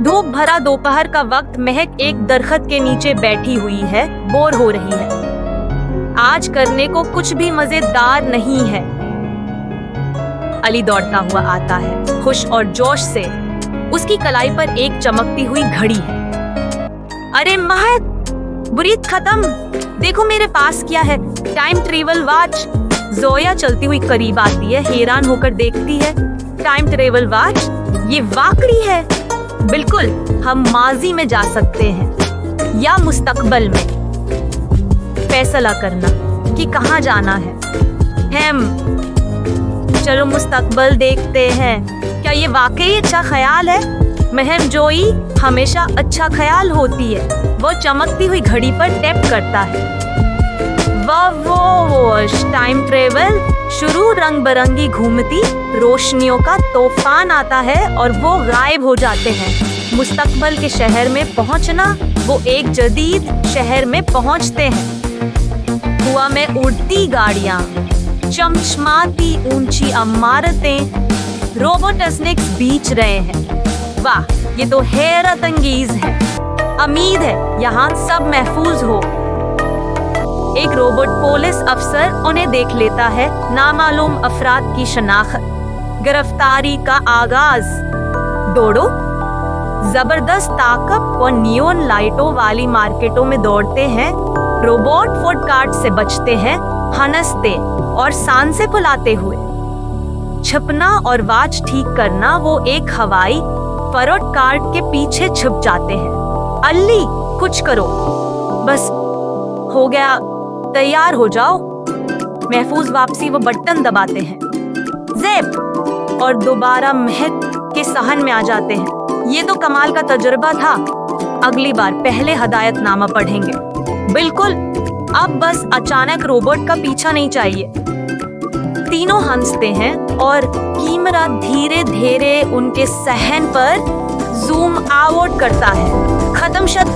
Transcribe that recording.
धूप भरा दोपहर का वक्त महक एक दरख्त के नीचे बैठी हुई है, बोर हो रही है। आज करने को कुछ भी मजेदार नहीं है। अली दौड़ता हुआ आता है, खुश और जोश से। उसकी कलाई पर एक चमकती हुई घड़ी है। अरे महक, बुरीद खत्म, देखो मेरे पास क्या है, टाइम ट्रेवल वॉच। जोया चलती हुई करीब आती है, हैरान होकर देखती है। Time travel watch? ये वाकई है। बिल्कुल, हम माजी में जा सकते हैं या मुस्तकबल में। फैसला करना कि कहाँ जाना है। चलो मुस्तकबल देखते हैं। क्या ये वाकई अच्छा ख्याल है? महम जोई हमेशा अच्छा ख्याल होती है। वो चमकती हुई घड़ी पर टैप करता है। टाइम ट्रेवल शुरू। रंग बिरंगी घूमती रोशनियों का तूफान आता है और वो गायब हो जाते हैं। मुस्तकबल के शहर में पहुंचना, वो एक जदीद शहर में पहुंचते हैं। हुआ में उड़ती गाड़ियां, चमचमाती ऊंची इमारतें, रोबोटस्निक्स बीच रहे हैं। वाह, ये तो हैरत अंगेज है। उम्मीद है यहाँ सब महफूज हो। एक रोबोट पुलिस अफसर उन्हें देख लेता है। नामालूम अफराद की शनाख्त, गिरफ्तारी का आगाज। दौड़ो। जबरदस्त ताकत और नियोन लाइटों वाली मार्केटों में दौड़ते हैं। रोबोट फुटकार्ट से बचते हैं, हंसते और शान से फुलाते हुए। छिपना और वाच ठीक करना, वो एक हवाई फरोट कार्ट के पीछे छिप जाते हैं। अल्ली, कुछ करो। बस हो गया, तैयार हो जाओ। महफूज वापसी वो बटन दबाते हैं। ज़ेप और दोबारा महक के सहन में आ जाते हैं। ये तो कमाल का तजुर्बा था। अगली बार पहले हदायतनामा पढ़ेंगे। बिल्कुल, अब बस अचानक रोबोट का पीछा नहीं चाहिए। तीनों हंसते हैं और कैमरा धीरे धीरे उनके सहन पर जूम आउट करता है। खत्म शत